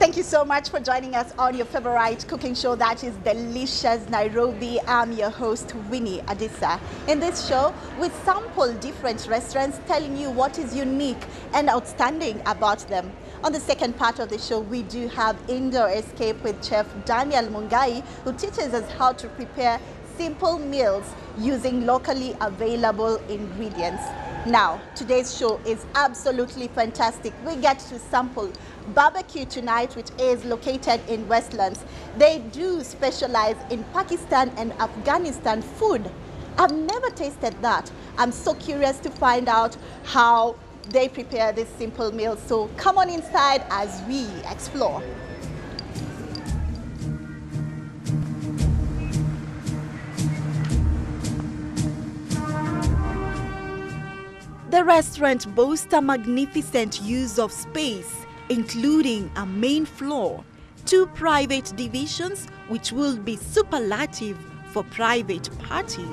Thank you so much for joining us on your favorite cooking show, that is Delicious Nairobi. I'm your host, Winnie Adisa. In this show, we sample different restaurants, telling you what is unique and outstanding about them. On the second part of the show, we do have Indoor Escape with Chef Daniel Mungai, who teaches us how to prepare simple meals using locally available ingredients. Now, today's show is absolutely fantastic. We get to sample Barbecue Tonight, which is located in Westlands. They do specialize in Pakistan and Afghanistan food. I've never tasted that. I'm so curious to find out how they prepare this simple meal. So come on inside as we explore. The restaurant boasts a magnificent use of space, including a main floor, 2 private divisions which will be superlative for private parties.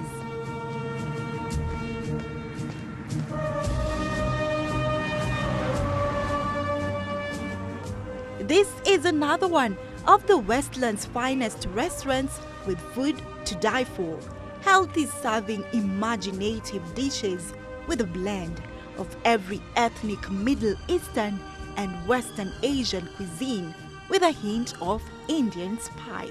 This is another one of the Westlands' finest restaurants with food to die for. Healthy serving imaginative dishes with a blend of every ethnic Middle Eastern and Western Asian cuisine with a hint of Indian spice.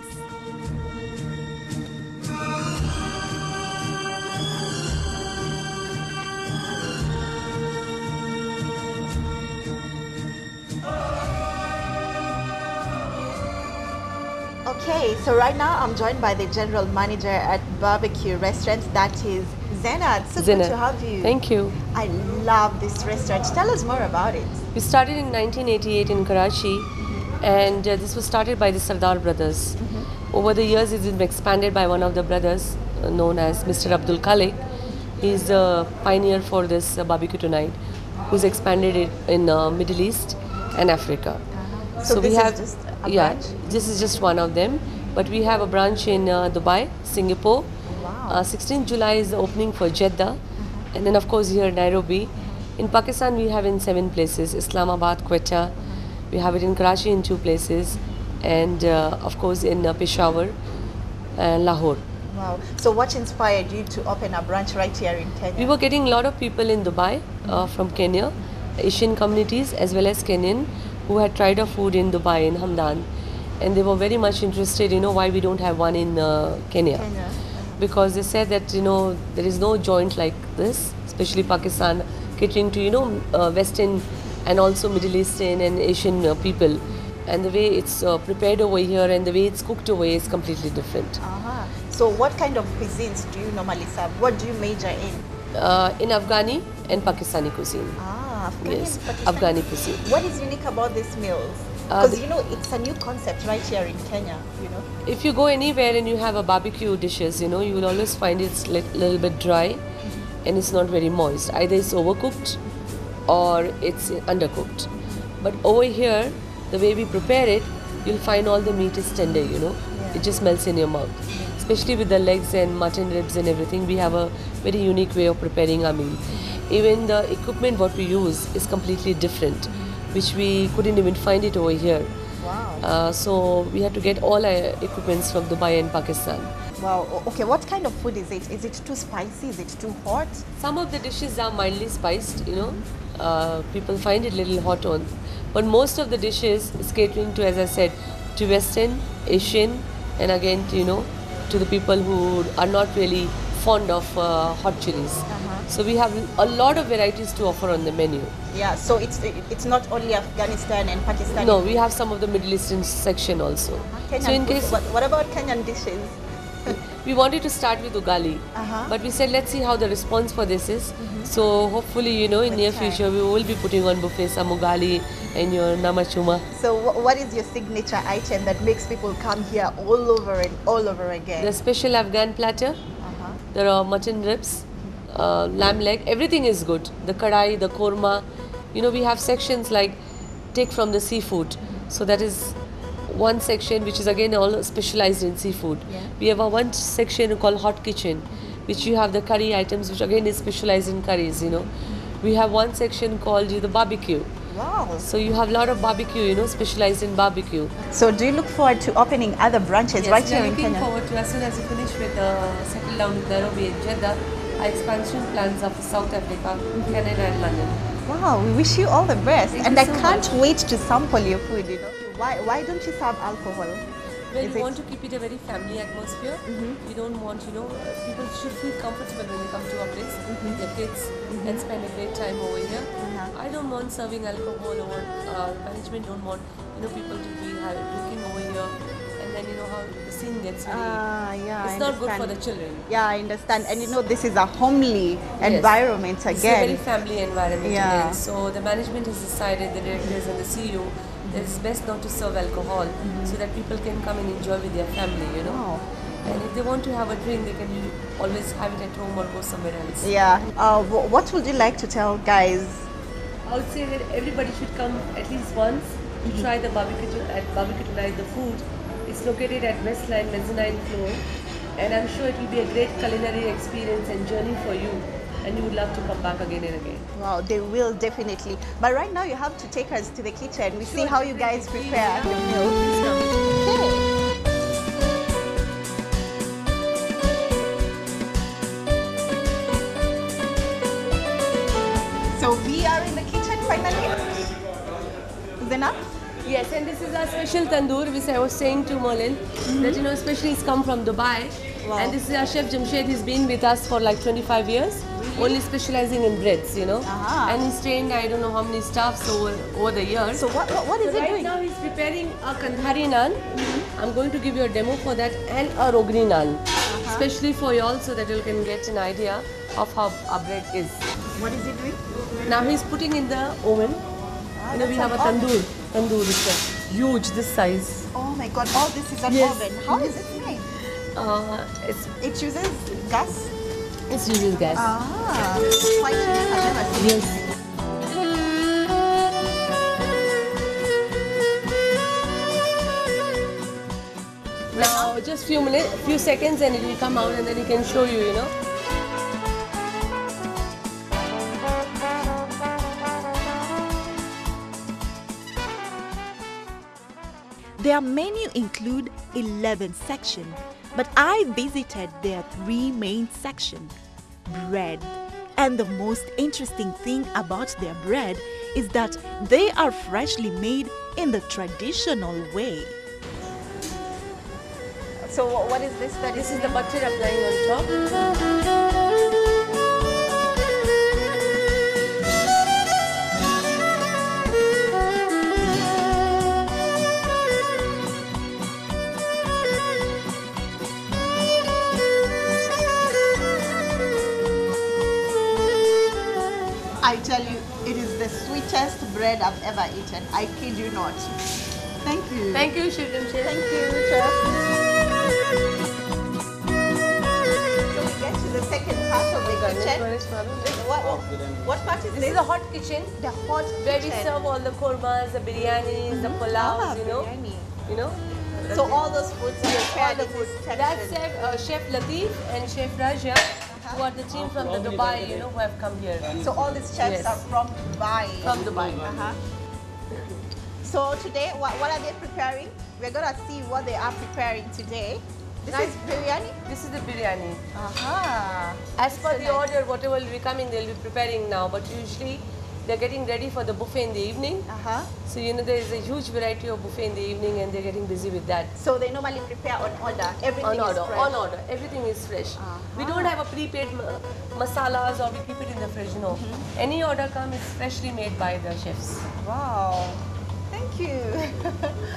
Okay, so right now I'm joined by the general manager at Barbecue Restaurant, that is Zenat. So good to have you. Thank you. I love this restaurant. Tell us more about it. We started in 1988 in Karachi, and this was started by the Sardar brothers. Over the years, it's been expanded by one of the brothers known as Mr. Abdul Khalik. He's a pioneer for this Barbecue Tonight, who's expanded it in Middle East and Africa. So we have just a branch? This is just one of them. But we have a branch in Dubai, Singapore. Wow. 16th July is the opening for Jeddah. And then of course here Nairobi. In Pakistan we have in 7 places, Islamabad, Quetta. We have it in Karachi in 2 places. And of course in Peshawar and Lahore. Wow. So what inspired you to open a branch right here in Kenya? We were getting a lot of people in Dubai from Kenya, Asian communities as well as Kenyan, who had tried our food in Dubai, in Hamdan. And they were very much interested, why we don't have one in Kenya. Because they said that, there is no joint like this, especially Pakistan, catering to, Western and also Middle Eastern and Asian people. And the way it's prepared over here and the way it's cooked over here is completely different. So what kind of cuisines do you normally serve? What do you major in? In Afghani and Pakistani cuisine. Afghani Yes, and Pakistani. Afghani cuisine. What is unique about these meals? Because it's a new concept right here in Kenya, If you go anywhere and you have a barbecue dishes, you will always find it's a little bit dry and it's not very moist. Either it's overcooked or it's undercooked. But over here, the way we prepare it, you'll find all the meat is tender, It just melts in your mouth. Especially with the legs and mutton ribs and everything, we have a very unique way of preparing our meal. Even the equipment what we use is completely different, which we couldn't even find it over here. Wow. So we had to get all our equipments from Dubai and Pakistan. Wow. Okay, what kind of food is it? Is it too spicy? Is it too hot? Some of the dishes are mildly spiced, People find it a little hot on. But most of the dishes is catering to, as I said, to Western, Asian, and again, to the people who are not really fond of hot chilies. So we have a lot of varieties to offer on the menu. Yeah, so it's not only Afghanistan and Pakistan. No, we have some of the Middle Eastern section also. Kenyan So in case what about Kenyan dishes? we wanted to start with ugali, but we said let's see how the response for this is. So hopefully, in near future we will be putting on buffet some ugali and your namachuma. So what is your signature item that makes people come here all over and all over again? The special Afghan platter. There are mutton ribs, lamb leg, everything is good. The kadai, the korma, we have sections like take from the seafood. So that is one section which is again all specialized in seafood. We have one section called hot kitchen, which you have the curry items, which again is specialized in curries. We have one section called the barbecue, Wow. So you have a lot of barbecue, you know, specialized in barbecue. So do you look forward to opening other branches right here we are in looking Kenya? forward to, as soon as we finish with settle down in Nairobi and Jeddah, our expansion plans are for South Africa, Canada and London. Wow, we wish you all the best. Thank And you I so can't much. wait to sample your food, you know. Why don't you serve alcohol? Well, Is we it- want to keep it a very family atmosphere. We don't want, you know, people should feel comfortable when they come to our place with their kids and spend a great time over here. I don't want serving alcohol or management don't want, you know, people to be drinking over here and then, you know, how the scene gets very... Yeah, it's I not good for understand. the children. Yeah, I understand. And you know, this is a homely environment It's a very again. family environment Yeah. again. So the management has decided, the directors and the CEO, that it's best not to serve alcohol so that people can come and enjoy with their family, you know. Wow. And if they want to have a drink, they can always have it at home or go somewhere else. Yeah. What would you like to tell guys? I would say that everybody should come at least once to try the barbecue tonight, the food. It's located at Westline Mezzanine floor, and I'm sure it will be a great culinary experience and journey for you, and you would love to come back again and again. Wow, they will definitely. But right now you have to take us to the kitchen. We see Sure, how you guys definitely. prepare the meal. Please come. Okay. So we are in the kitchen finally. Is enough? Yes, and this is our special tandoor, which I was saying to Merlin, that, you know, especially it's come from Dubai. Wow. And this is our chef Jamshed. He's been with us for like 25 years, only specializing in breads, you know. And he's trained, I don't know how many staffs over the years. So what is So it right doing? now he's preparing a Kandhari naan. I'm going to give you a demo for that, and a Rogni naan, especially for you all, so that you can get an idea of how our bread is. What is it doing? Now he's putting in the oven. You know, we have a tandoor. Tandoor is huge, this size. Oh my god, all this is an Yes. oven. How is it made? It uses gas? It's uses gas. Quite unique. I've never seen it. Yes. Now just few seconds, and it will come out, and then he can show you, you know. Their menu include 11 sections, but I visited their 3 main sections. Bread. And the most interesting thing about their bread is that they are freshly made in the traditional way. So what is this? This is the butter applying on top. I tell you, it is the sweetest bread I've ever eaten. I kid you not. Thank you. Thank you, Chef Jamshed. Thank you, Chef. So we get to the second part of the kitchen. What part is This this? is a hot kitchen The hot where we kitchen. serve all the kormas, the biryanis, the pulaus, you know. biryani. You know. So all those foods are All prepared the in food. this That's section. Chef Latif and Chef Raja, who are the team from the Dubai, you know, who have come here. So all these chefs Yes. are from Dubai. From Dubai. So today, what are they preparing? We're gonna see what they are preparing today. This is biryani. This is the biryani. As per So the nice. order, whatever will be coming, they'll be preparing now. But usually, they're getting ready for the buffet in the evening. So you know there is a huge variety of buffet in the evening, and they're getting busy with that. So they normally prepare on order. Everything On order, is fresh. on order. Everything is fresh. We don't have a prepaid masalas or we keep it in the fridge. No, any order comes, it's freshly made by the chefs. Wow. Thank you.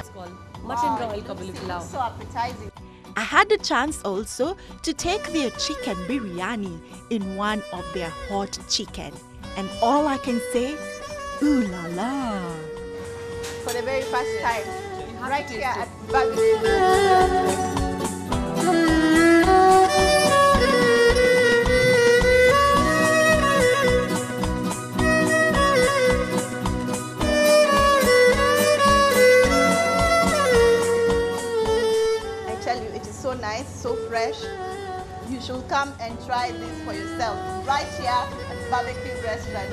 It's called mutton royal kabuli pilau. So appetizing. I had the chance also to take their chicken biryani in one of their hot chicken. And all I can say, ooh la la. For the very first time. have Right to here taste at barbecue. I tell you, it is so nice, so fresh. You should come and try this for yourself right here at Barbecue Restaurant.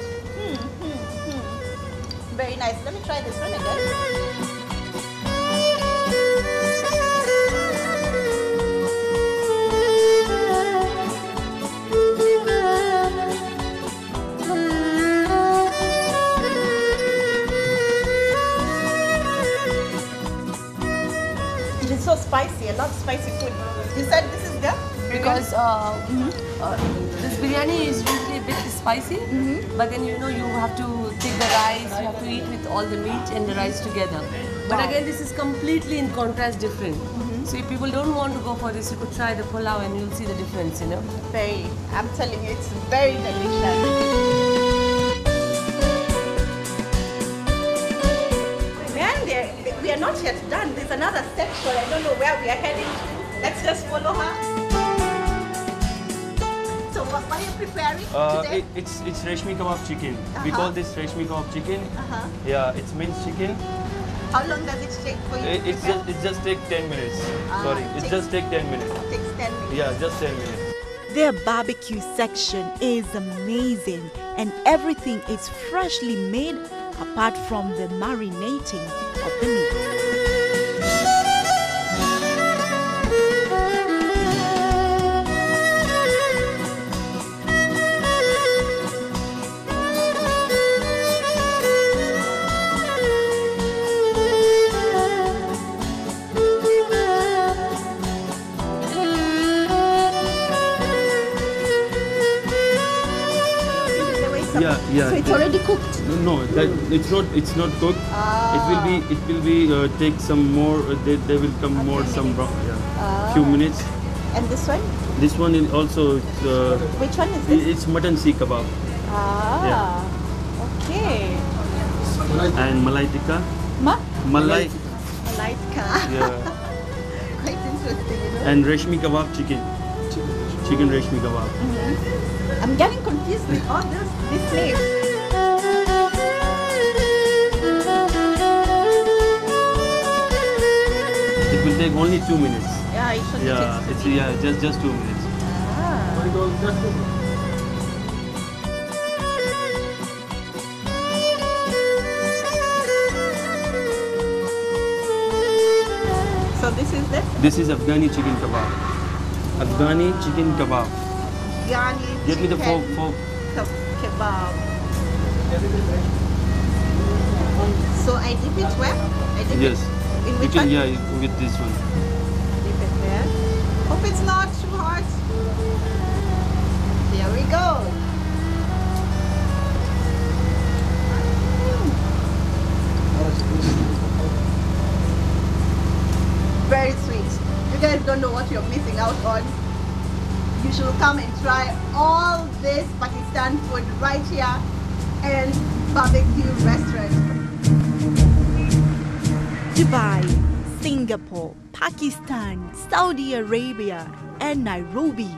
Very nice. Let me try this one again. It is so spicy. I love spicy food. You said this is the Because this biryani is usually a bit spicy, but then you have to take the rice, you have to eat with all the meat and the rice together. But again, this is completely in contrast different. So if people don't want to go for this, you could try the pulao and you'll see the difference, Very. I'm telling you, it's very delicious. We are not yet done. There's another section. I don't know where we are heading to. Let's just follow her. So what are you preparing today? It's reshmi kebab chicken. We call this reshmi kebab chicken. Yeah, it's minced chicken. How long does it take for you to prepare? It just take 10 minutes. Sorry, it just take 10 minutes. It takes 10 minutes. Yeah, just 10 minutes. Their barbecue section is amazing and everything is freshly made apart from the marinating of the meat. Yeah. So it's already cooked? No, it's not cooked. It will be take some more. They will come more some few minutes. And this one? This one is also. Which one is this? It's mutton seekh kebab. Okay. And malai tikka. Malai tikka. Yeah. Quite interesting, And reshmi kebab chicken. Chicken reshmi kebab. I'm getting confused with all this name. It will take only 2 minutes. Yeah, it should take just 2 minutes. So this is it? This is Afghani chicken kebab. Afghani chicken kebab. Afghani Get me the chicken fork. kebab. So I dip it where? I dip Yes. it in which You can, one? yeah, with this one. Dip it there. Hope it's not too hot. Here we go. Very sweet. You guys don't know what you're missing out on. You should come and try all this Pakistan food right here in barbecue restaurant. Dubai, Singapore, Pakistan, Saudi Arabia, and Nairobi.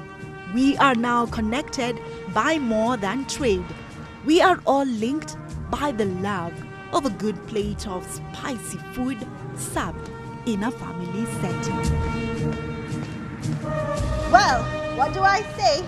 We are now connected by more than trade. We are all linked by the love of a good plate of spicy food served in a family setting. Well, what do I say?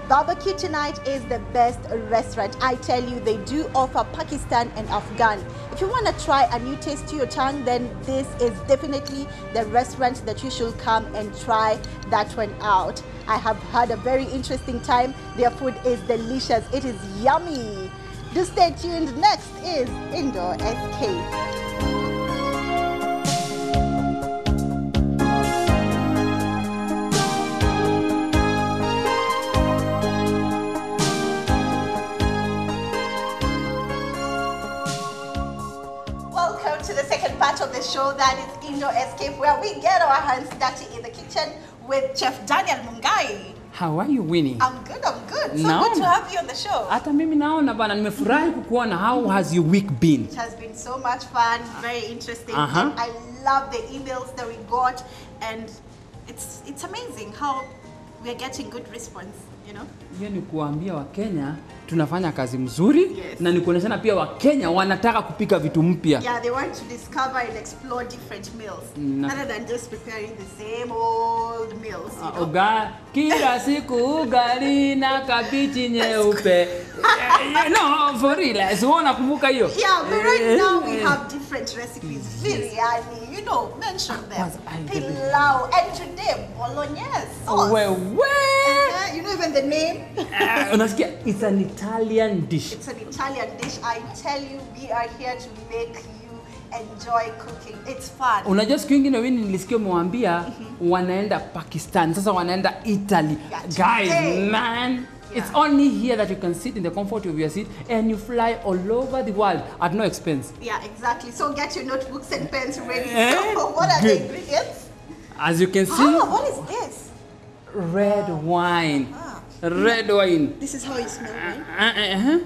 Barbecue Tonight is the best restaurant. I tell you, they do offer Pakistan and Afghan. If you want to try a new taste to your tongue, then this is definitely the restaurant that you should come and try that one out. I have had a very interesting time. Their food is delicious. It is yummy. Do stay tuned. Next is Indoor Escape. Part of the show, that is Indoor Escape, where we get our hands dirty in the kitchen with Chef Daniel Mungai. How are you, Winnie? I'm good. So Naona. good to have you on the show. Hata mimi naona bana, nimefurahi kukuona. How has your week been? It has been so much fun, very interesting. Uh-huh. And I love the emails that we got, and it's amazing how we are getting good response, you know. Hiyo ni kuambia Wakenya tunafanya kazi mzuri, Yes. na ni kuoneshana pia Wakenya wanataka kupika vitu mpya. Yeah, they want to discover and explore different meals rather than just preparing the same old meals. You know? Kila siku ugali na kabichi nyeupe. No, for real. So unakumbuka hiyo? Yeah, but right now we have different recipes. Biryani, you know, mention them. Pilau, and today bolognese sauce. You know even the name? Unasikia, it's an Italian dish. It's an Italian dish. I tell you, we are here to make you enjoy cooking. It's fun. Unajua siku nyingine wewe nilisikia mwambia wanaenda Pakistan, sasa wanaenda Italy. Yeah, Guys, today. man, it's only here that you can sit in the comfort of your seat and you fly all over the world at no expense. Yeah, exactly. So get your notebooks and pens ready. Eh? So what are Good. the ingredients? As you can see, Ah, what is this? red wine. Ah. Red wine. This is how it smells, right?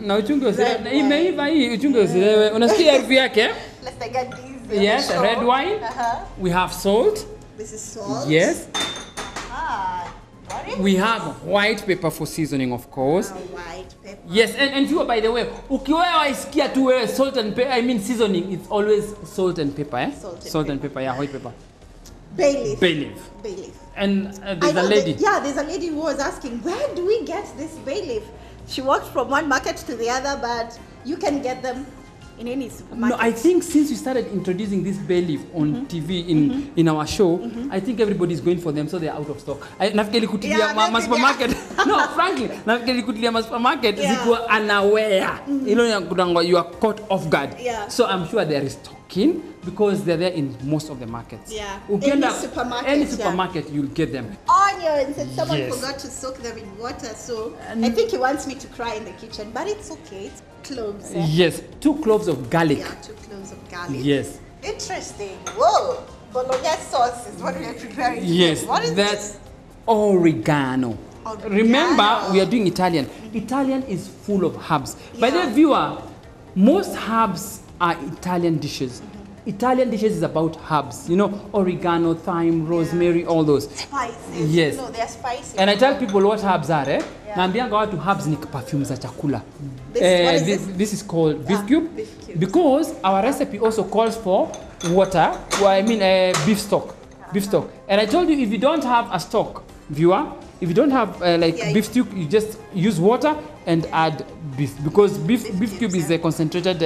Na uchunge usilewe. Red wine. Imeiva hii, uchunge usilewe. Unasikia harufu yake? Let's get these. Yes, red wine. We have salt. This is salt. Yes. Ah, got it. We have white pepper for seasoning, of course. White pepper. Yes, and you, by the way, ukiwewa isikia tu wewe salt and pepper, I mean seasoning, it's always salt and pepper, eh? Salt and pepper, yeah, white pepper. Bay leaf. Bay leaf. Bay leaf. And I there's a know lady. there's a lady who was asking, where do we get this bay leaf? She walked from one market to the other, but you can get them in any supermarket. No, I think since we started introducing this bay leaf on TV in our show, I think everybody's going for them, so they're out of stock. Nafikiri kutilia Yeah, ma maybe, supermarket. No, frankly, nafikiri kutilia ma supermarket Yeah. ziko unaware. You know, you are caught off guard. Yeah. So I'm sure they're restocking because they're there in most of the markets. Yeah. Ukienda Any supermarket, any yeah. supermarket, you'll get them. Onions, and someone Yes. forgot to soak them in water, so I think he wants me to cry in the kitchen, but it's okay. It's cloves. Eh? Yes, 2 cloves of garlic. Yeah, 2 cloves of garlic. Yes. Interesting. Whoa. Bolognese sauce is what we are preparing. Yes, What is that's this? oregano. Oregano. Remember, we are doing Italian. Italian is full of herbs. By the Yeah. way, viewer, most herbs are Italian dishes. Italian dishes is about herbs. You know, oregano, thyme, rosemary, all those. Spices. Yes. No, they're spicy. And I tell people what herbs are, eh? Yeah. Naambianga watu herbs ni perfume za chakula. What is this? This is called beef Ah, cube. beef cube. Because our recipe also calls for water, beef stock. Beef stock. And I told you if you don't have a stock, viewer, if you don't have Yeah, beef stock, you just use water and add beef. Because beef Beef cube cubes, is a concentrated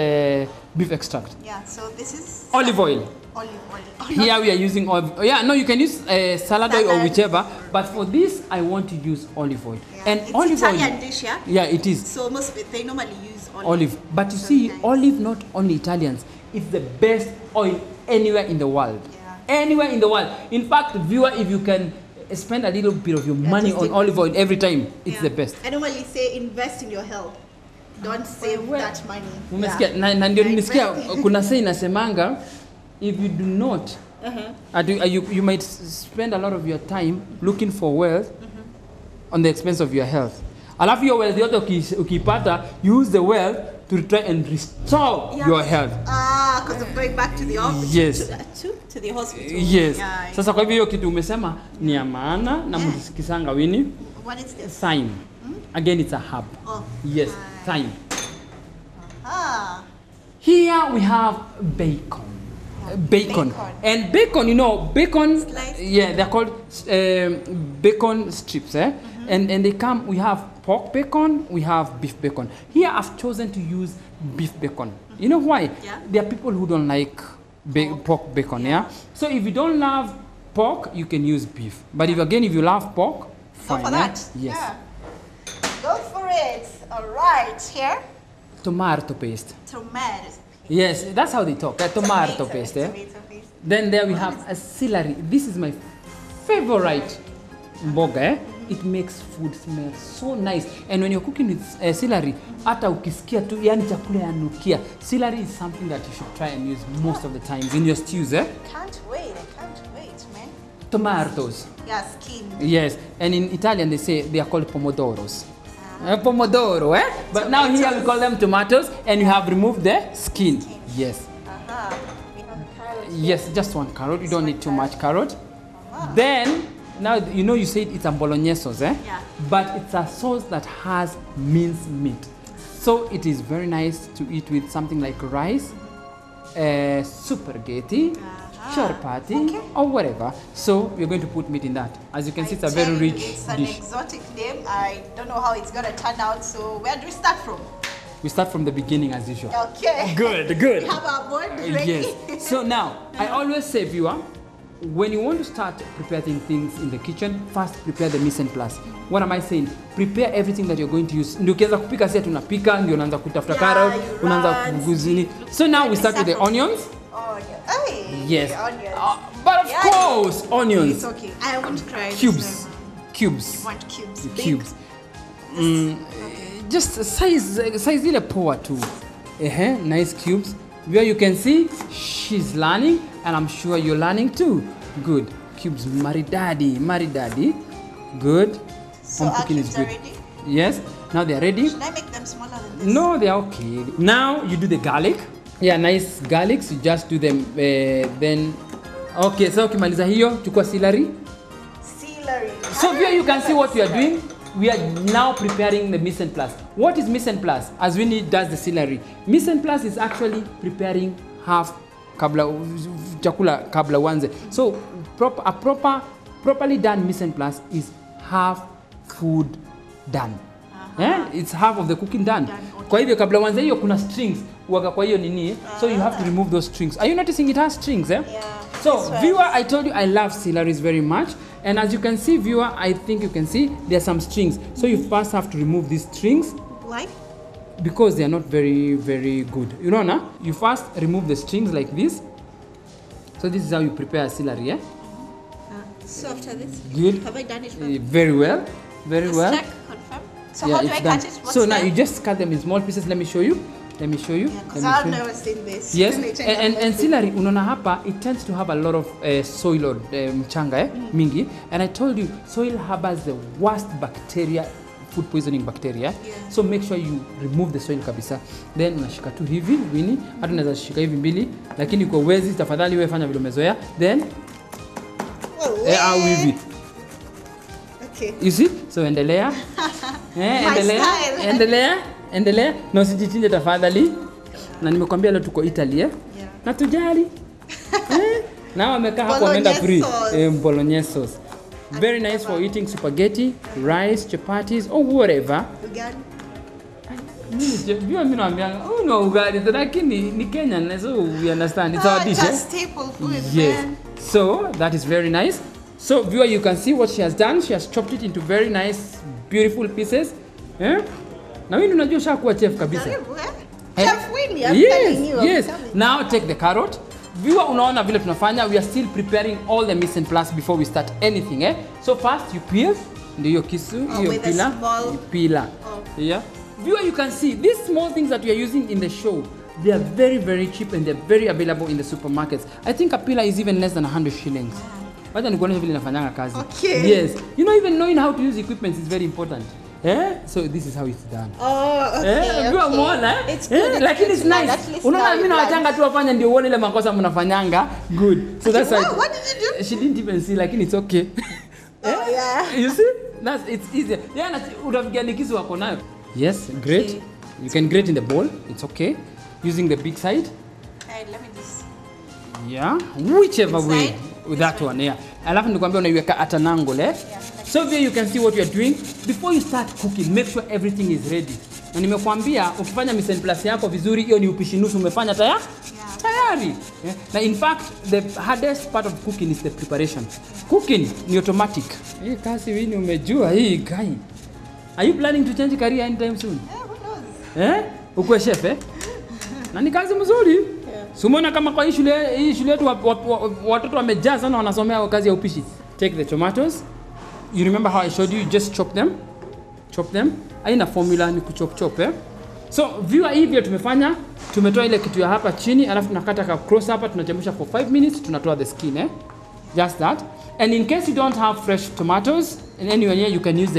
beef extract. Yeah, so this is Olive oil. Olive oil. Here we are using olive. Yeah, no, you can use salad oil or Salad. whichever. But for this, I want to use olive oil. Yeah. And It's olive Italian oil. dish, yeah? Yeah, it is So they normally use olive. olive. But you So see, nice. olive not only Italians. It's the best oil anywhere in the world. Yeah. Anywhere in the world. In fact, viewer, if you can spend a little bit of your money just on olive oil every time, it's Yeah. the best. I normally say invest in your health. Don't save well, that money. Umesikia? Yeah. Na ndio nilisikia Invest. kuna say inasemanga if you do not you might spend a lot of your time looking for wealth on the expense of your health. Alafu your wealth yote ukipata, use the wealth to try and restore Yeah. your health. Ah, because of going back to the office. Yes. To the hospital. Yes. Yeah. Sasa kwa hivyo hiyo kitu umesema ni ya maana na Yeah. mlisikizanga Winnie. What is this? Thyme. Again, it's a herb. Oh. Yes, thyme. Ah. Here we have bacon. Bacon. Bacon. And bacon, you know, bacon, Sliced? yeah, they're called bacon strips, eh? And they come, we have pork bacon, we have beef bacon. Here I've chosen to use beef bacon. You know why? Yeah. There are people who don't like pork bacon, yeah? So if you don't love pork, you can use beef. But if you love pork, Go fine. for eh? that. Yes. Yeah. Go for it. All right. Here. Tomato paste. Tomatoes. Yes, that's how they talk. Tomato paste, eh? Tomato paste. Then there we have a celery. This is my favorite mboga, eh? It makes food smell so nice. And when you're cooking with celery, hata ukisikia tu yani chakula yanukia. Celery is something that you should try and use most of the times in your stews, eh? Can't wait. I can't wait, man. Tomatoes. Yeah, skin. Yes, and in Italian they are called pomodoros. Pomodoro, eh? But now here we call them tomatoes, and you have removed the skin. Yes. Uh-huh. We have carrots. Yes, just one carrot. You don't need too much carrot. Then Now, you know you said it's a bolognese sauce, eh? Yeah. But it's a sauce that has minced meat. So it is very nice to eat with something like rice, spaghetti, chapati, or whatever. So we're going to put meat in that. As you can see, it's a very rich It's an dish. exotic name. I don't know how it's gonna turn out. So where do we start from? We start from the beginning as usual. Okay. Good. We have our board ready. Yes. So now, I always say, viewer, when you want to start preparing things in the kitchen, first prepare the mise en place. What am I saying? Prepare everything that you're going to use. Ndio ukianza kupika sasa tunapika, ndio unaanza kutafuta carrot, unaanza kuguzini. So now we start with the onions. Onion. Yes. Onions. But of course, onions. It's okay. I won't cry. Cubes. Cubes. You want cubes? Big? Cubes. Just size ile poa too. Nice cubes. Where you can see she's learning, and I'm sure you're learning too. Good. Cubes, maridadi. Good. So Home our cooking cubes is are good. ready? Yes. Now they're ready. Should I make them smaller than this? No, they're okay. Now you do the garlic. Yeah, nice garlics. You just do them then. Okay, so ukimaliza hiyo, chukua celery. Celery. So here you can see what we are doing. We are now preparing the mise en place. What is mise en place? As Winnie does the celery. Mise en place is actually preparing half chakula kabla uanze. So properly done mise en place is half food done. It's half of the cooking done. Kwa hivyo kabla uanze hiyo kuna strings waga kwa hiyo nini. So you have to remove those strings. Are you noticing it has strings? Yeah. So viewer, I told you I love celeries very much. And as you can see, viewer, I think you can see there are some strings. So you first have to remove these strings. Why? Because they are not very, very good. You know, na? You first remove the strings like this. So this is how you prepare celery, eh? So after this, Good. have I done it well? Very well. Very Just well. check, confirm. So how do I cut it? What's So now that? you just cut them in small pieces. Let me show you. Let me show you. Because Let me I've show you. never seen this. Yes, Let me check and out. celery, unaona hapa, it tends to have a lot of soil or mchanga, mingi. And I told you, soil harbors the worst bacteria, food poisoning bacteria. So make sure you remove the soil kabisa. Then unashika tu hivi, Winnie, hata unaweza shika hivi mbili, lakini kwa uwezi, tafadhali wewe fanya vile umezoea. Then, au hivi. Okay. You see? So endelea. Endelea. Na usijichinje tafadhali. Na nimekwambia leo tuko Italy, eh? Yeah. Na tujali. Na wamekaa hapo wameenda free. Bolognese sauce. Very nice for eating spaghetti, rice, chapatis or whatever. Ugali. Mimi naambia, no ugali, lakini ni Kenyan, so we understand. It's our dish. Just staple food, Yes. man. So that is very nice. So viewer, you can see what she has done. She has chopped it into very nice, beautiful pieces. Na wewe unajua ushakuwa chef kabisa. Karibu, eh? Chef Winnie, I'm telling you. I'm Yes. telling you. Now take the carrot. Viewer, unaona vile tunafanya. We are still preparing all the mise en place before we start anything, eh? So first you peel. Ndio hiyo kisu, hiyo with a pila. small- Pila. Yeah. Viewer, you can see these small things that we are using in the show. They are very, very cheap and they're very available in the supermarkets. I think a pillar is even less than 100 shillings. Wacha nikuonyeshe vile nafanyanga kazi. Okay. Yes. You know, even knowing how to use equipment is very important. So this is how it's done. Oh, okay. Unajua umeona, eh? It's good. Lakini it's nice. At least Unaona now mimi you nawachanga tu wafanya ndio uone ile makosa mnafanyanga. Good. So that's why. What did you do? She didn't even see, lakini it's okay. Oh, yeah. You see? It's easier. Yeah, na utafikia nikisu wako nayo. Yes, great. Okay. You can grate in the bowl. It's okay. Using the big side. Hey, let me just. Yeah, whichever way. Inside? With that one, yeah. Alafu nikwambia unaiweka at an angle, eh? So there you can see what you are doing. Before you start cooking, make sure everything is ready. Na nimekwambia ukifanya mise en place yako vizuri, hiyo ni upishi nusu umefanya tayari. Yeah. Na in fact, the hardest part of cooking is the preparation. Cooking ni automatic. Hii kazi Winnie umejua hii guy. Are you planning to change career anytime soon? Who knows? Ukuwe chef, eh? Na ni kazi mzuri. Sumona kama kwa hii shule yetu watoto wamejaa sana wanasomea kazi ya upishi. Take the tomatoes. You remember how I showed you? Just chop them. Chop them. Haina formula ni kuchop, eh? So viewer, hivyo tumefanya. Tumetoa ile kitu ya hapa chini, alafu tunakata ka cross hapa, tunachemsha for 5 minutes, tunatoa the skin, eh? Just that. And in case you don't have fresh tomatoes, and anyway you can use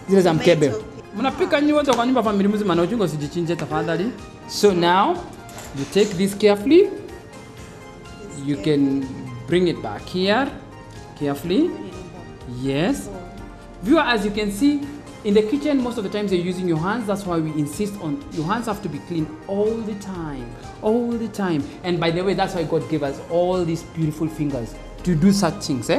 zile za mkebe. Mnapika nyinyi wote kwa nyumba familia mzima na ujinga usijichinje tafadhali. So now you take this carefully. You can bring it back here carefully. Yes. Viewer, as you can see, in the kitchen, most of the times you're using your hands. That's why we insist on your hands have to be clean all the time. All the time. And by the way, that's why God gave us all these beautiful fingers to do such things.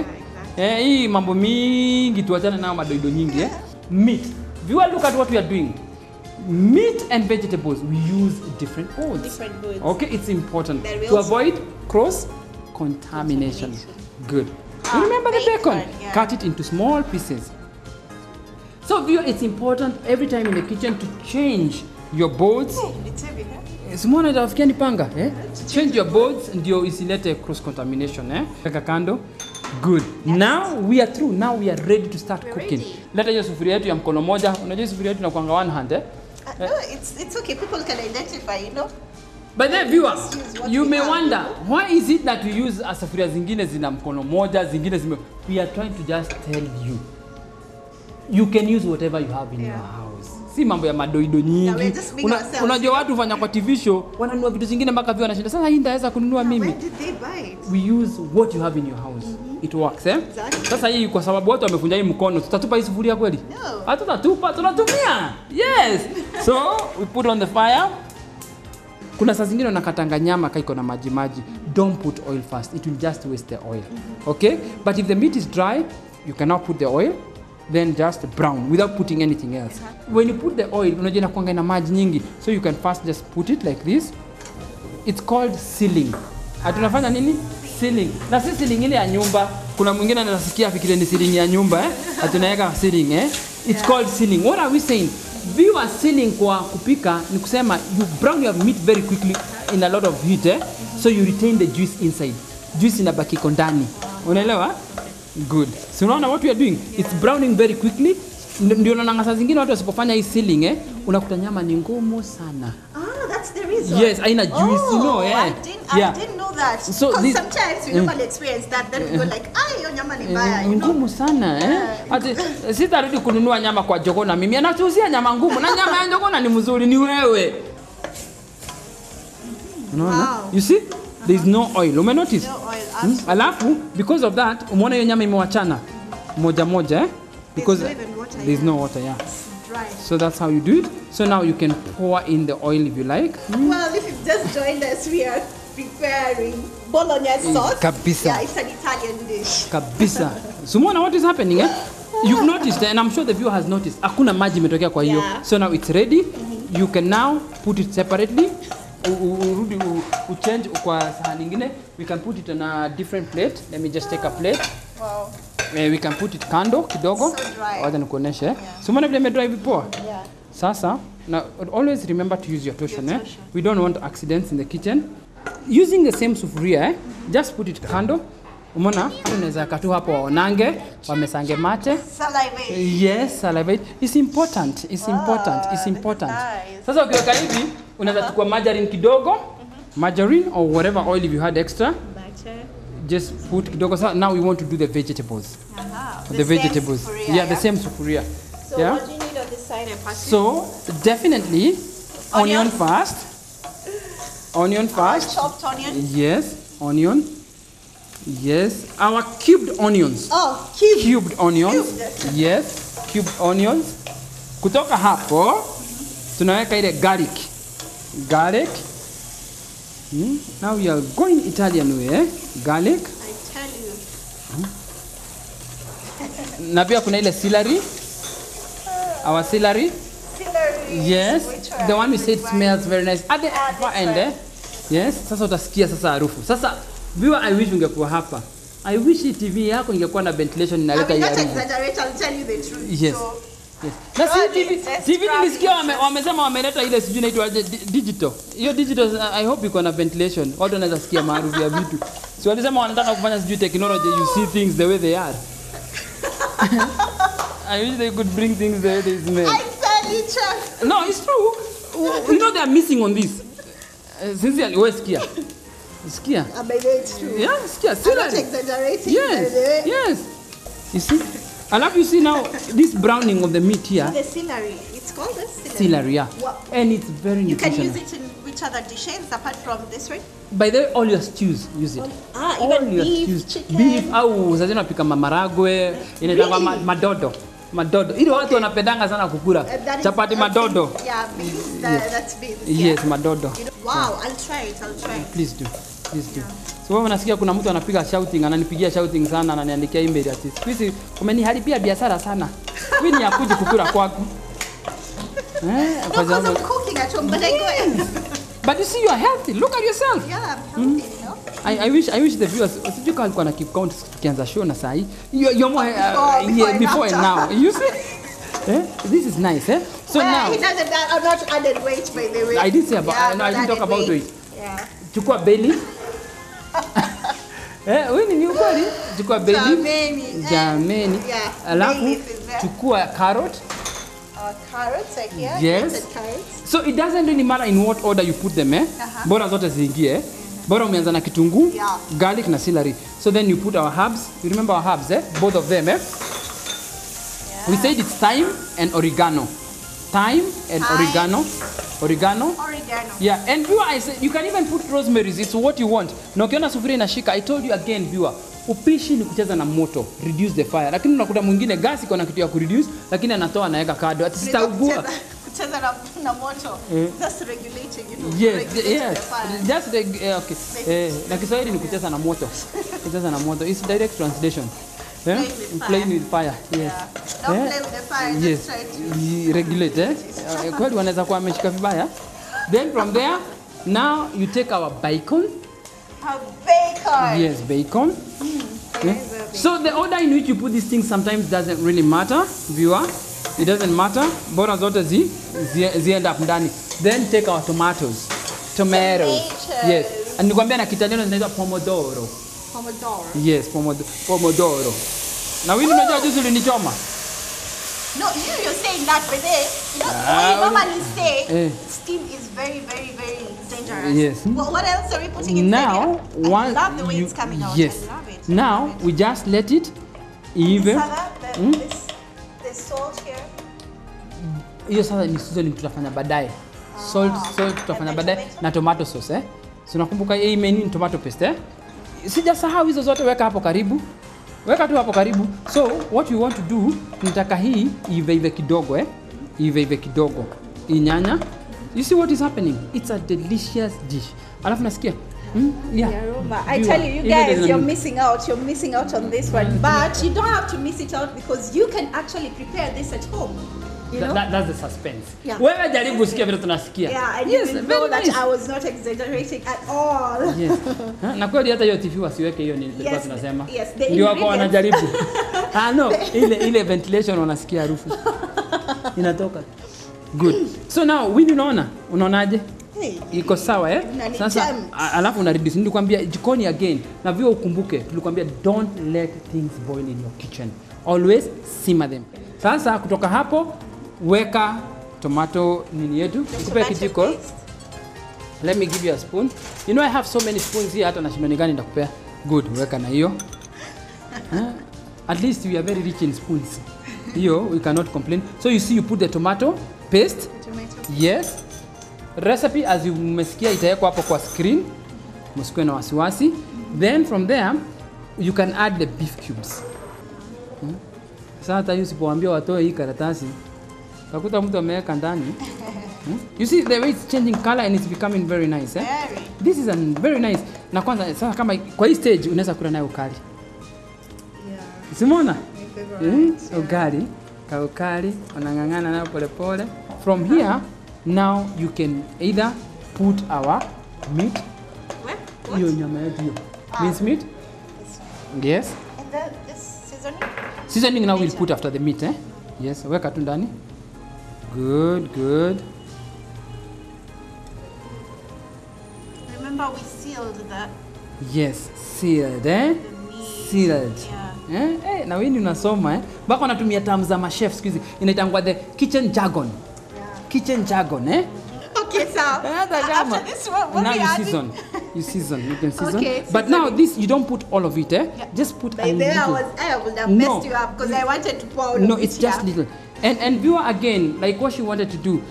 Hii mambo mingi tuachane na madoido nyingi. Meat. Viewer, look at what we are doing. Meat and vegetables, we use different bowls. Different bowls. Okay, it's important to avoid cross contamination. Good. You remember the bacon? Yeah. Cut it into small pieces. So viewer, it's important every time in the kitchen to change your bowls. It's heavy, huh? Simona itafikia nipanga, Change your bowls ndio isilete cross contamination, Weka kando. Good. Yes. Now we are through. Now we are ready to start cooking. Leta hiyo sufuria yetu ya mkono moja. Unajua sufuria yetu inakuanga one hand, No, it's okay. People can identify, you know. But then viewers, you may wonder, why is it that we use sufuria zingine zina mkono moja, zingine zime... We are trying to just tell you. You can use whatever you have in your house. Si mambo ya madoido nyingi. Unajua watu hufanya kwa TV show, wananunua vitu zingine mpaka vio wanashinda. Sasa hii ndaweza kununua mimi. Where did they buy it? We use what you have in your house. It works, Exactly. Sasa hii kwa sababu watu wamefunja hii mkono, tutatupa hii sufuria kweli? No. Hatutatupa, tunatumia. Yes. So, we put on the fire. Kuna saa zingine unakatanga nyama kaiko na maji maji. Don't put oil first. It will just waste the oil. Okay? But if the meat is dry, you cannot put the oil. Then just brown without putting anything else. When you put the oil, unajua inakuanga na maji nyingi. So you can first just put it like this. It's called sealing. Tunafanya nini? Sealing. Na si sealing ile ya nyumba. Kuna mwingine anasikia afikirie ni sealing ya nyumba, Tunaweka sealing, It's called sealing. What are we saying? Viewer, sealing kwa kupika ni kusema you brown your meat very quickly in a lot of heat, So you retain the juice inside. Juice inabaki ndani. Unaelewa? Good. So unaona what we are doing? It's browning very quickly. Ndio unaona saa zingine watu wasipofanya hii sealing, unakuta nyama ni ngumu sana. That's the reason. Yes, haina juice, you know, I didn't know that. So because sometimes we normally experience that, then we go like, hiyo nyama ni mbaya, you know. Ngumu sana, Ati sitarudi kununua nyama kwa jogoo na mimi. Anachuuzia nyama ngumu na nyama ya jogoo ni mzuri ni wewe. Unaona? You see? There is no oil. Ume notice? No oil. Alafu because of that, umeona hiyo nyama imewachana moja moja, Because there's no water, It's dry. So that's how you do it. So now you can pour in the oil if you like. Well, if you've just joined us, we are preparing bolognese sauce. Kabisa. Yeah, it's an Italian dish. Kabisa. Sumona, what is happening? You've noticed, and I'm sure the viewer has noticed. Hakuna maji imetokea kwa hiyo. So now it's ready. You can now put it separately. Change kwa sahani nyingine. We can put it on a different plate. Let me just take a plate. Wow. We can put it kando kidogo. So dry. Wacha nikuoneshe. Sumona vile imedry vipoa. Yeah. Sasa, now always remember to use your torsion. We don't want accidents in the kitchen. Using the same sufuria, just put it kando. Umeona, unaweza katu hapo waonange, wamesange mate. Salivate. Yes, salivate. It's important. It's important. It's important. Nice. Sasa ukiweka hivi, unaweza chukua margarine kidogo, margarine or whatever oil if you had extra. Just put kidogo. So now we want to do the vegetables. The vegetables. Sufuria, yeah, the same sufuria. So yeah? what do you need on this side? So definitely onion first. Onion first. Chopped onion. Yes, onion. Yes, our cubed onions. Oh, cubed. Cubed onions. Cubed. Yes, cubed onions. Kutoka hapo tunaweka ile garlic. Garlic. Now we are going Italian way, Garlic. I tell you. Na pia kuna ile celery. Our celery. Celery. Yes, the one we said smells very nice. At the far end, Yes, sasa utasikia sasa harufu. Sasa viewer, I wish ungekuwa hapa. I wish TV yako ingekuwa na ventilation inaleta hiyo harufu. Not exaggerate, I'll tell you the truth. Yes. So, yes. Na si TV nilisikia wamesema wameleta ile sijui inaitwa digital. Hiyo digital I hope iko na ventilation. Watu wanaweza sikia maarufu ya vitu. Si walisema wanataka kufanya sijui technology, you see things the way they are. I wish they could bring things the way they smell. I tell you, Chef. No, it's true. You know they are missing on this. Sincerely, wewe sikia. Sikia. By the way, it's true. Yeah, sikia. I'm not exaggerating. Yes. By the way. Yes. You see? I love you see now this browning of the meat here. The celery. It's called the celery. Celery, yeah. Wow. And it's very You can nutritional. use it in which other dishes apart from this one? By the way, all your stews use it. All even your beef, stews. chicken. Beef au sasa unapika mamaragwe, inaitwa madodo. Madodo. Ile watu wanapendanga sana kukula. That is- Chapati madodo. Yeah, beans. That's beans. Yes, madodo. Wow, I'll try it. Please do. So wewe unasikia kuna mtu anapiga shouting, ananipigia shouting sana, ananiandikia email ati siku hizi umeniharibia biashara sana. Mimi ni akuje kukula kwako. Kwa Because sababu I'm cooking at home, but I go and but you see you are healthy. Look at yourself. yeah, I'm healthy, you know. I wish the viewers sijui kama alikuwa na keep count tukianza show na saa hii. You're more before and now. You see? This is nice, eh? So Well, now he doesn't. I'm not added weight, by the way. I did say about Yeah, no, I didn't not talk about added weight. Yeah. Chukua belly. Wewe ni ukweli? Chukua belly. Jameni. Yeah, Alafu bay leaf is there. chukua carrot. Carrots are here. Yes. Roasted carrots. So it doesn't really matter in what order you put them, eh? Bora zote ziingie. Bora umeanza na kitunguu, Yeah. garlic na celery. So then you put our herbs. You remember our herbs, eh? Both of them, eh? We said it's thyme and oregano. Thyme and oregano. Oregano. Yeah, and viewer, I said you can even put rosemary. It's what you want. Na ukiona sufuria inashika, I told you again, viewer, upishi ni kucheza na moto, reduce the fire. Lakini unakuta mwingine gas iko na kitu ya kureduce, lakini anatoa anaweka kado. Ati sitaugua. Kucheza na moto. Just regulating, you know. Yes, regulating yes. the fire. Just okay. Na Kiswahili ni kucheza na moto. Kucheza na moto. It's direct translation. Playing with fire. Yes. Don't play with the fire. Yes. Just try to Regulate, eh? Kweli wanaweza kuwa ameshika vibaya. Then from there, now you take our bacon. have bacon. Yes, bacon. Yeah. So the order in which you put these things sometimes doesn't really matter, viewer. It doesn't matter. Bora zote zienda hapo ndani. Then take our tomatoes. Tomatoes. Yes. And nikwambia na Kitaliano zinaitwa pomodoro. Pomodoro. Yes, pomodoro. Na wewe unajua juzi ulinichoma? No, you're saying that, but then, you know, when you normally say steam is very, very, very dangerous. Yes. Well, what else are we putting in Now, there? I love the way it's coming out. Yes. I love it. Now we just let it even. The salt here. Hiyo sasa ni seasoning tutafanya baadaye. Salt tutafanya baadaye na tomato sauce, eh? So nakumbuka hii menu ni tomato paste, eh? Sijasahau hizo zote, weka hapo karibu. Weka tu hapo karibu. So what you want to do, tunataka hii ive kidogo, eh? Ive kidogo. Inyanya. You see what is happening? It's a delicious dish. Alafu nasikia yeah. I tell you, guys, you're missing out. You're missing out on this one. But you don't have to miss it out because you can actually prepare this at home. You know? That's the suspense. Yeah. Wewe jaribu usikie vile tunasikia. Yeah, and yes, you will know that nice. I was not exaggerating at all. Yes. Na kweli hata hiyo TV wasiweke hiyo ni tulikuwa tunasema. Yes, ndio wako wanajaribu. No, ile ventilation wanasikia harufu. Inatoka. Good. So now, wewe unaonaje? Iko sawa, eh? Sasa alafu una reduce. Nilikwambia jikoni again. Na vile ukumbuke, tulikwambia don't let things boil in your kitchen. Always simmer them. Sasa kutoka hapo weka tomato nini yetu. Nikupe kijiko. Let me give you a spoon. You know I have so many spoons here, hata na shindani gani nitakupea. Good, weka na hiyo. At least we are very rich in spoons. Hiyo we cannot complain. So you see you put the tomato paste. Yes. Recipe as you umesikia itawekwa hapo kwa screen. Msikuwe na wasiwasi. Then from there you can add the beef cubes. Sasa hata usipoambia watoe hii karatasi, utakuta mtu ameweka ndani. You see the way it's changing color and it's becoming very nice, eh? This is very nice. Na kwanza sasa kama kwa hii stage unaweza kula nayo ukali. Yeah. Simona? Ukali. Ukali, unang'ang'ana nayo pole pole. From here now you can either put our meat. What? Hiyo nyama yetu hiyo. Minced meat? Yes. And then this seasoning? Seasoning now we'll put after the meat, eh? Yes, weka tu ndani. Good. Remember we sealed that. Yes, sealed, eh? Sealed. Yeah. Na wewe unasoma, eh? Bako anatumia terms za machef siku hizi. Inaitangwa the kitchen jargon. Yeah. Kitchen jargon, eh? Okay, so after this one, what now we you adding? season. You can season. Okay, but now this you don't put all of it, eh? Yeah. Just put a little. I would have messed you up because I wanted to pour all of it. No, it's just little. And viewer again, like what she wanted to do.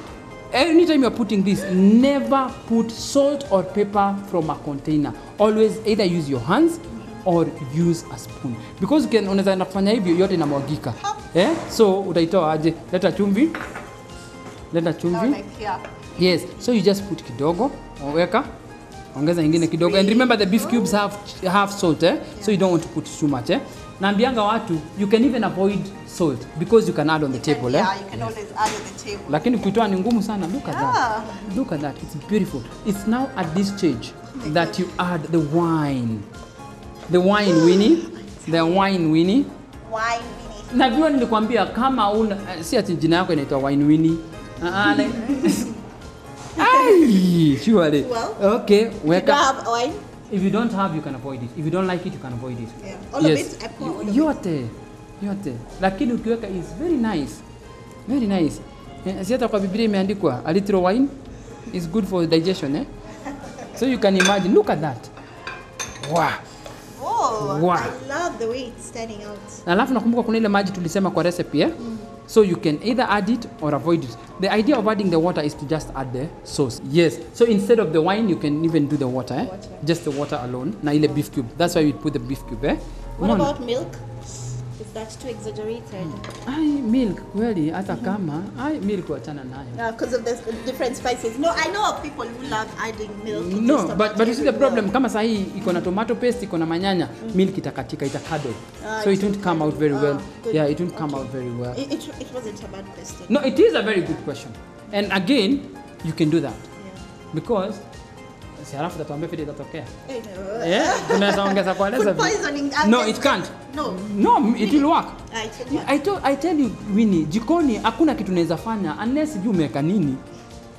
anytime you're putting this, never put salt or pepper from a container. Always either use your hands or use a spoon, because unaweza kufanya hivyo yote inamwagika. So utaitoa aje? Leta chumvi. Yes, so you just put kidogo, weka, ongeza ingine kidogo, and remember the beef cubes have salt, so you don't want to put too much. Naambianga watu, you can even avoid salt because you can add on the table. Yeah, you can always add on the table. Lakini kuitoa ni ngumu sana. Look at that. Look at that. It's beautiful. It's now at this stage that you add the wine. The wine, Winnie. The wine, Winnie. Wine, Winnie. Na vile nilikwambia kama una si ati jina yako inaitwa Wine Winnie. Ay, surely. Well, okay, weka. Do you have wine? If you don't have, you can avoid it. If you don't like it, you can avoid it. Yeah. All of it? I pour all of it. Yote. Lakini ukiweka is very nice. Very nice. Si hata kwa Biblia imeandikwa a little wine is good for digestion, So you can imagine, look at that. Wow. Oh, wow. I love the way it's standing out. Na alafu nakumbuka kuna ile maji tulisema kwa recipe, So you can either add it or avoid it. The idea of adding the water is to just add the sauce. Yes. So instead of the wine, you can even do the water, Just the water alone. Na ile beef cube. That's why we put the beef cube, What about milk? Is that too exaggerated? Milk, kweli, hata kama, milk wachana nayo. Because of the different spices. No, I know of people who love adding milk. No, but you see the problem, kama sahi iko na tomato paste, iko na manyanya, milk itakatika, itakado. So it won't come out very well. Yeah, it won't come out very well. It wasn't a bad question. No, it is a very good question. And again, you can do that. Because si halafu tatuambia vile itatokea. Tunaweza ongeza kwa leza. No, it can't. No, it will work. I tell you, Winnie, jikoni hakuna kitu unaweza fanya unless you umeweka nini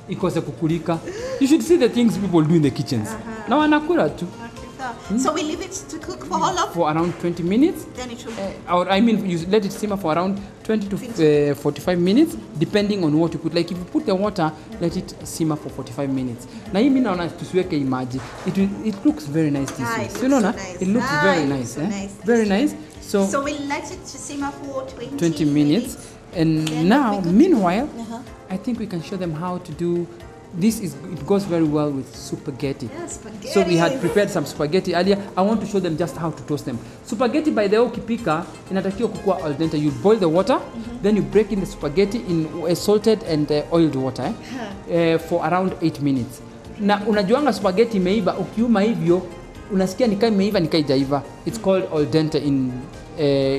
ikose kukulika. You should see the things people do in the kitchens. Na wanakula tu. So we leave it to cook for how long? For around 20 minutes. Then it will or I mean, you let it simmer for around 20 to 45 minutes, depending on what you put. Like if you put the water, let it simmer for 45 minutes. Na hii mimi naona tusiweke imaji. It looks very nice this way. So no, it looks very nice. Very nice. So we'll let it to simmer for 20 minutes. And now, meanwhile, I think we can show them how to do. It goes very well with spaghetti. Yeah, spaghetti. So we had prepared some spaghetti earlier. I want to show them just how to toast them. Spaghetti, by the way, ukipika inatakiwa kukua al dente. You boil the water, then you break in the spaghetti in salted and oiled water for around 8 minutes. Na unajuanga spaghetti imeiva, ukiuma hivyo unasikia nikai imeiva nikai haijaiva. It's called al dente in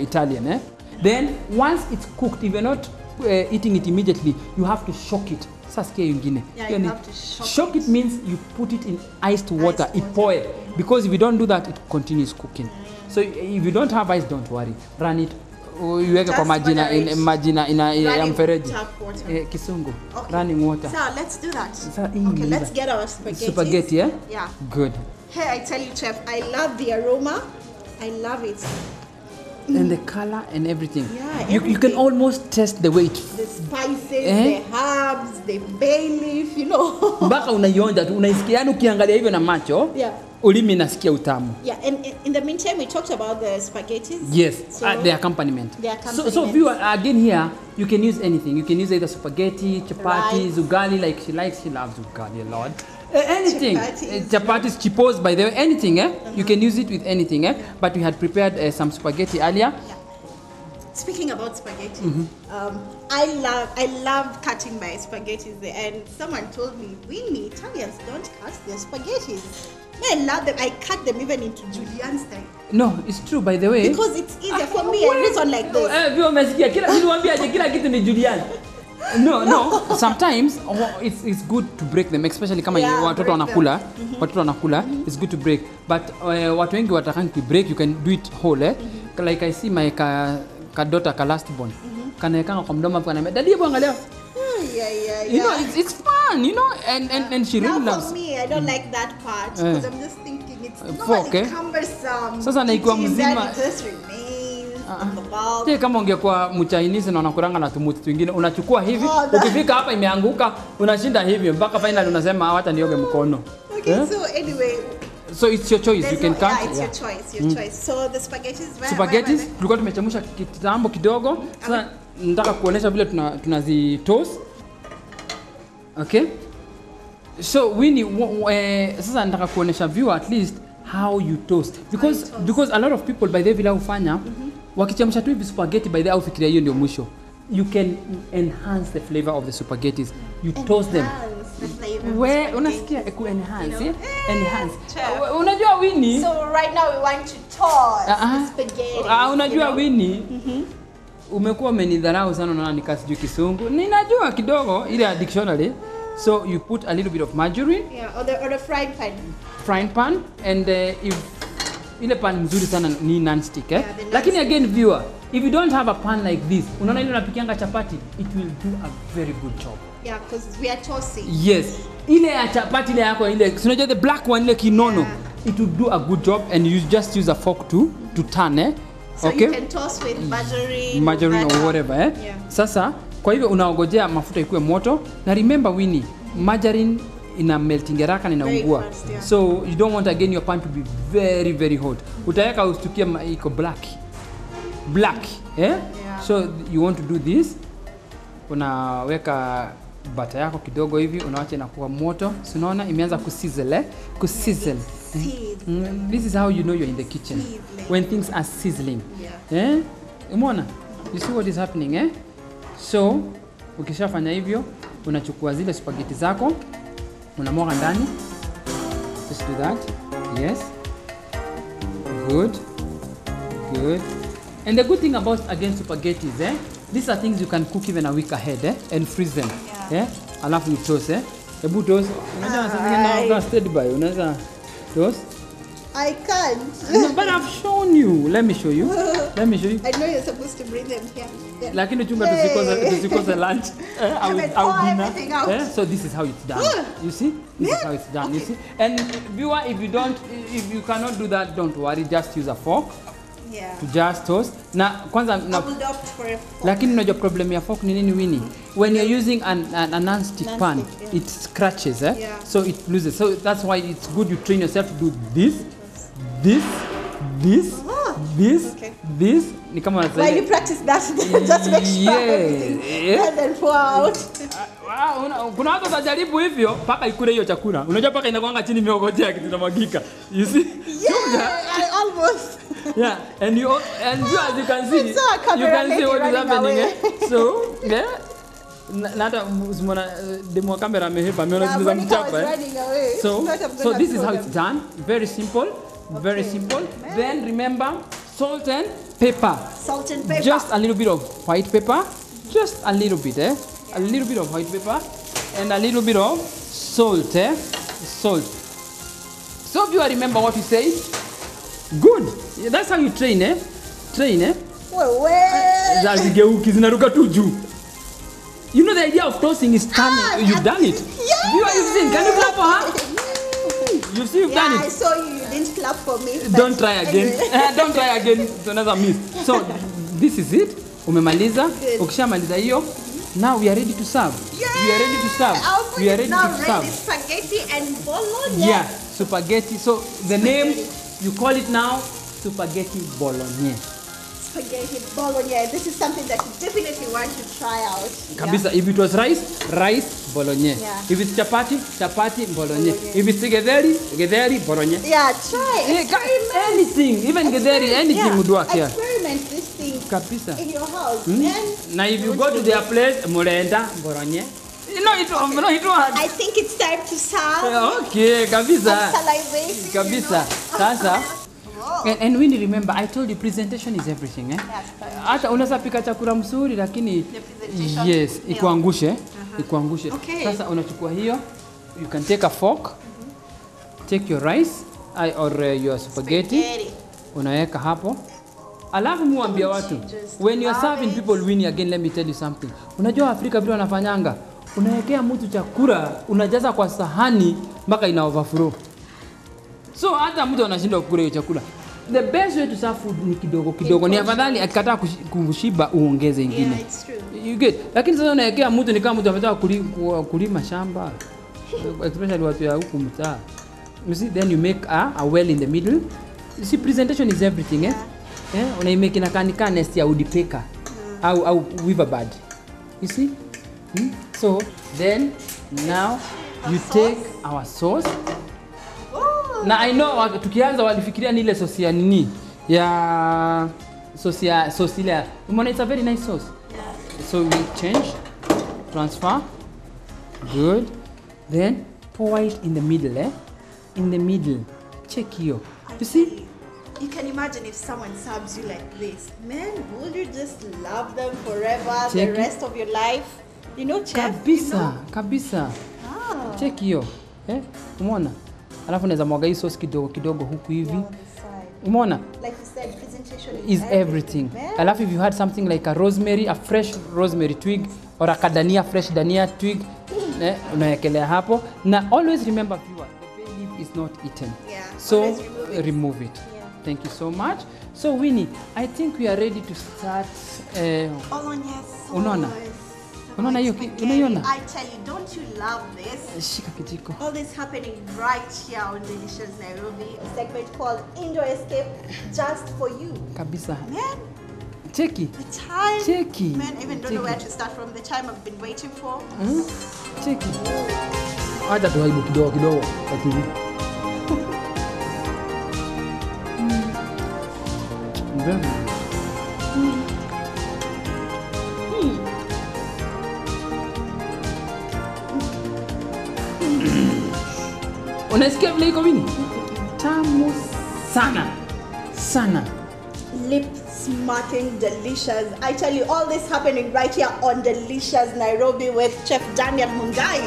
Italian. Then once it's cooked, if you're not eating it immediately, you have to shock it. Saskia yingine. Yeah, you have to shock it means you put it in iced water, it boil. Because if you don't do that, it continues cooking. So if you don't have ice, don't worry. Run it. Uweke kwa majina ina mfereji. Kisungu. Okay. Running water. So let's do that. Okay, let's get our spaghetti. Yeah? Yeah. Good. Hey, I tell you, Chef, I love the aroma. I love it. And the color and everything. Yeah, you can almost taste the weight. The spices, the herbs, the bay leaf, Mpaka unaionja tu, unaisikia, yani ukiangalia hivyo na macho. Yeah. Ulimi nasikia utamu. Yeah, and in the meantime, we talked about the spaghettis. Yes, the accompaniment. So viewer, again here, you can use anything. You can use either spaghetti, chapati, ugali, like she loves ugali a lot. Anything. Chapatis, chipos, by the way, anything. You can use it with anything. But we had prepared some spaghetti earlier. Yeah. Speaking about spaghetti, I love cutting my spaghettis, and someone told me, Winnie, Italians don't cut their spaghettis. I love them. I cut them even into julienne style. No, it's true, by the way. Because it's easier for me. I reason like this. Kila kitu ni julienne. No. Sometimes it's good to break them, especially kama watoto wanakula. Watoto wanakula, it's good to break. But watu wengi watakangi to break, you can do it whole. Like I see my daughter, last born. Kanaekanga kwa mdomo hapo anambia, "Daddy, hebu angalia." Yeah. It's fun, and she really loves. For me, I don't like that part because I'm just thinking it's not cumbersome. Sasa naikuwa mzima. Kama ungekuwa mchinese na unakuranga na tumuti twingine unachukua hivi, ukifika hapa imeanguka, unashinda hivi mpaka finally unasema hata nioge mkono. Okay, so anyway, so it's your choice. You can cut. Yeah, it's your choice. So the spaghetti tulikuwa tumechemsha kitambo kidogo. Sasa nataka kuonesha vile tunazi toast. Okay? So Winnie, sasa nataka kuonesha viewer at least how you toast because a lot of people by the vile ufanya wakichemsha tu hivi spaghetti by the au fikiria hiyo ndio mwisho. You can enhance the flavor of the spaghettis. You toast them. Where unasikia ku enhance, enhance. Unajua Winnie? So right now we want to toast the spaghetti. Unajua Winnie? Umekuwa umenidharau sana na nikasijui Kisungu. Ninajua kidogo ile dictionary. So you put a little bit of margarine. Yeah, or the frying pan. Frying pan and if ile pan mzuri sana ni non-stick Yeah, lakini again viewer, if you don't have a pan like this, unaona ile unapikianga chapati, it will do a very good job. Yeah, because we are toasting. Yes. Ile ya chapati ile yako ile, unajua the black one ile kinono, it will do a good job and you just use a fork to turn So okay? you can toast with margarine or whatever Yeah. Sasa kwa hivyo unaongojea mafuta ikuwe moto na remember Winnie, margarine ina melting haraka na inaungua. Yeah. So you don't want again your pan to be very very hot. Utaweka ustukie iko black. Yeah. So you want to do this. Unaweka butter yako kidogo hivi, unaacha inakuwa moto. So unaona imeanza kusizzle. This is how you know you're in the kitchen. When things are sizzling. Umeona? You see what is happening So ukishafanya hivyo unachukua zile spaghetti zako unamwaga ndani. Just do that. Yes. Good. And the good thing about again spaghetti is these are things you can cook even a week ahead and freeze them. Alafu you toast Hebu toast. Unajua sasa steady by unaweza toast. I can't. No, but I've shown you. Let me show you. I know you're supposed to bring them here. Yeah. Lakini chunga tusikoze lunch. I will everything out. So this is how it's done. You see? This is how it's done. You see? And viewer, if you cannot do that, don't worry. Just use a fork to just toast. Na kwanza I would opt for a fork. Lakini unajua problem ya fork ni nini Winnie? When you're using a non-stick pan, it scratches so it loses. So that's why it's good you train yourself to do this. This ni kama unasema. Why you practice that? Just make sure everything and then pour out. Kuna watu watajaribu hivyo paka ikule hiyo chakula. Unajua paka inakuanga chini miogojea kitu kinamwagika. You see? I almost. And you as you can see, you can see what is happening So, na hata usimona demo kamera ameheba ameona zile za mchapa So this is how it's done. Very simple. Very simple. Then remember salt and pepper. Just a little bit of white pepper. Just a little bit A little bit of white pepper and a little bit of salt Salt. So if you remember what you said, good. That's how you train Zazigeuki zinaruka tu juu. You know the idea of toasting is turning. You've done it. You've seen. Can you clap for her? You see, you've done it. I saw you. You didn't clap for me. Don't try again. Don't try again. It's another miss. So this is it. Umemaliza. Ukishamaliza hiyo. Now we are ready to serve. We are ready to serve. We are ready to serve. Spaghetti and bolognese. Yeah, spaghetti. So the name you call it now, spaghetti bolognese. Spaghetti bolognese. This is something that you definitely want to try out. Kabisa. If it was rice bolognese. If it's chapati bolognese. If it's githeri bolognese. Yeah, try anything. Even githeri, anything would work here. Experiment this thing Kabisa. in your house. Now if you go to their place, murenda bolognese. It was. I think it's time to serve. Okay, kabisa. Salivate. Kabisa. Sasa. And when you remember, I told you presentation is everything. Hata unaweza pika chakula mzuri lakini yes, ikuangushe. Okay. Sasa unachukua hiyo, you can take a fork, take your rice or your spaghetti. Unaweka hapo. Alafu muambia watu, when you are serving people Winnie, again let me tell you something. Unajua Afrika vile wanafanyanga, unawekea mtu chakula, unajaza kwa sahani mpaka ina overflow. So hata mtu anashindwa kukula hiyo chakula. The best way to serve food ni kidogo. Ni afadhali akikataa kushiba uongeze ingine. Yeah, it's true. You get. Lakini sasa unawekea mtu ni kama mtu anataka kulima shamba. Especially watu ya huku mtaa. You see, then you make a well in the middle. You see, presentation is everything unaimake na kanika nest ya woodpecker au weaver bird. You see? So then Now you take our sauce. Na I know tukianza walifikiria ni ile sauce ya nini? Ya sauce ile. Umeona, it's a very nice sauce. Yeah. So we change, transfer. Good. Then pour it in the middle, in the middle. Check here. You see? You can imagine if someone serves you like this. Man, will you just love them forever, Check the rest of your life? You know, chef? Kabisa, kabisa. Ah. Check hiyo. Umeona? Alafu naweza mwaga hii sauce kidogo kidogo huku hivi. On the side. Umeona? Like you said, presentation Is everything. man. Alafu if you had something like a rosemary, a fresh rosemary twig or a kadania, fresh dania twig, unaekelea hapo. Na always remember viewers, the bay leaf is not eaten. Yeah, So always remove it. remove it. Yeah. Thank you so much. So Winnie, I think we are ready to start. Unaona? Unaona hiyo? Unaiona? I tell you, don't you love this? Shika kijiko. All this happening right here on Delicious Nairobi, a segment called Indoor Escape, just for you. Kabisa. Man, Cheki. the time. Cheki. Man, I even don't know Cheki. where to start from. The time I've been waiting for. Cheki. Acha tuhaibu kidogo kidogo kwa TV. Very. Unasikia vile iko Winnie? Tamu sana. Sana. Lip smacking delicious. I tell you, all this happening right here on Delicious Nairobi with Chef Daniel Mungai.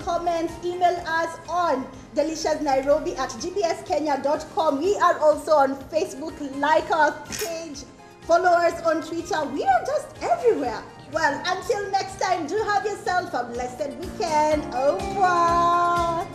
Comments, email us on deliciousnairobi@gpskenya.com. We are also on Facebook. Like our page, follow us on Twitter. We are just everywhere. Well, until next time, do have yourself a blessed weekend. Au revoir.